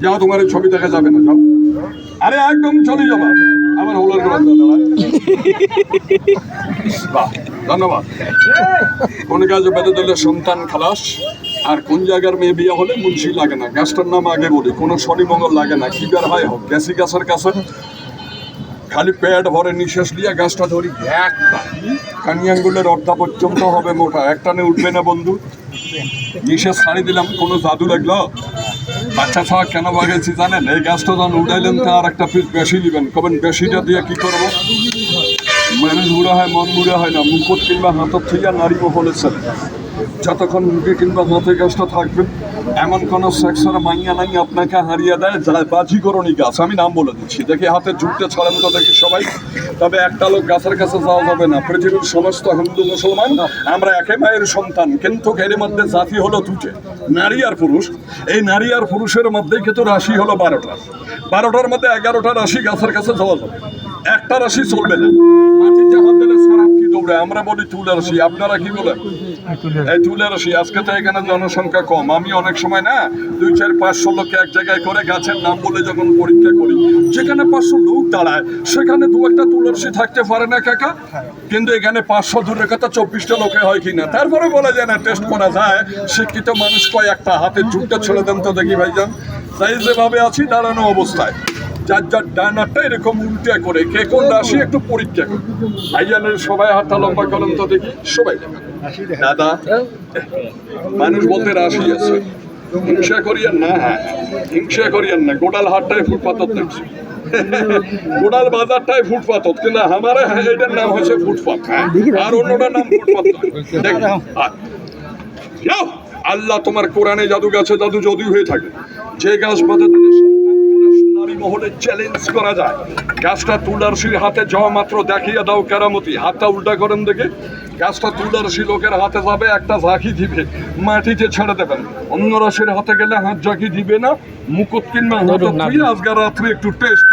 যাও, তোমার এই ছবি দেখা যাবে না, যাও। আরে একদম চলে যাবা, আমার হোলার করে বাহ, ধন্যবাদ। কোন কাজে বেঁধে দিলে সন্তান খালাস, আর কোন জায়গার মেয়ে বিয়ে হলে মুন্সি লাগে না। গাছটার নাম আগে বলি, কোনো শনি মঙ্গল লাগে না। কি বের হয় হোক, গ্যাসি গাছের কাছে খালি পেট ভরে নিঃশ্বাস দিয়ে গাছটা ধরি, একটা কানি আঙ্গুলের অর্ধা পর্যন্ত হবে মোটা, একটানে উঠবে না বন্ধু। নিঃশ্বাস ছাড়ি দিলাম, কোনো জাদু লাগলো? বাচ্চা ছাড়া কেন বাগেছি জানেন? এই গাছটা যখন উঠাইলেন তা আর একটা পিস বেশি দিবেন, কবেন বেশিটা দিয়ে কি করবো? মানুষ বুড়া হয়, মন বুড়া হয় না। মুকুট কিংবা হাতত থেকে নারী মহলের ছেলে যতক্ষণ মুখে কিংবা হাতে গাছটা থাকবে, এমন কোনো সেক্সর মাইয়া নাই আপনাকে হারিয়ে দেয় যা বাজিকরণী গাছ। আমি নাম বলে দিচ্ছি, দেখি হাতে জুটতে ছড়েন তো দেখি সবাই। তবে একটা লোক গাছের কাছে যাওয়া যাবে না। পৃথিবীর সমস্ত হিন্দু মুসলমান আমরা একে মায়ের সন্তান, কিন্তু এর মধ্যে জাতি হলো দুটো, নারী আর পুরুষ। এই নারী আর পুরুষের মধ্যেই কিন্তু রাশি হলো 12টা। 12টার মধ্যে 11টা রাশি গাছের কাছে যাওয়া যাবে, একটা রাশি চলবে না। মাটিতে হাত দিলে সারাপ কি দৌড়ে, আমরা বলি তুলে রাশি, আপনারা কি বলেন? এই তুলে রাশি। আজকে তো এখানে জনসংখ্যা কম, আমি অনেক সময় না 2-4-500 লোককে এক জায়গায় করে গাছের নাম বলে যখন পরীক্ষা করি, যেখানে 500 লোক দাঁড়ায় সেখানে দু একটা তুলসী থাকতে পারে না কাকা, কিন্তু এখানে 500 দূরের কথা 24টা লোকে হয় কিনা, তারপরে বলা যায় না, টেস্ট করা যায়। শিক্ষিত মানুষ কয় একটা হাতে জুটটা ছেড়ে দেন তো দেখি ভাইজান। তাই যেভাবে আছি দাঁড়ানো অবস্থায়, যার যার ডানারটা এরকম উল্টে করে কে কোন রাশি একটু পরীক্ষা করি। ভাইজানের সবাই হাতটা লম্বা করেন তো দেখি, সবাই দেবেন। দাদা, মানুষ বলতে রাশি আছে, হিংসা করিয়েন না, হিংসা করিয়েন না। গোটাল হাটটাই ফুটপাথত দেখছি, গোটাল বাজারটাই ফুটপাথত, কিন্তু আমার এটার নাম হচ্ছে ফুটপাথ, আর অন্যটার নাম ফুটপাথ নয়। আল্লাহ তোমার কোরআনে জাদু গাছে জাদু যদি হয়ে থাকে, যে গাছ বাঁধা দিলে নারী মহলে চ্যালেঞ্জ করা যায়, গাছটা তুলারশির হাতে যাওয়া মাত্র দেখিয়ে দাও কেরামতি। হাতটা উল্টা করেন দেখে, গাছটা তুলারশি লোকের হাতে যাবে, একটা ঝাঁকি দিবে, মাটিতে ছেড়ে দেবেন। অন্য রাশির হাতে গেলে হাত ঝাঁকি দিবে না। মুকুট কিংবা আজকে রাত্রে একটু টেস্ট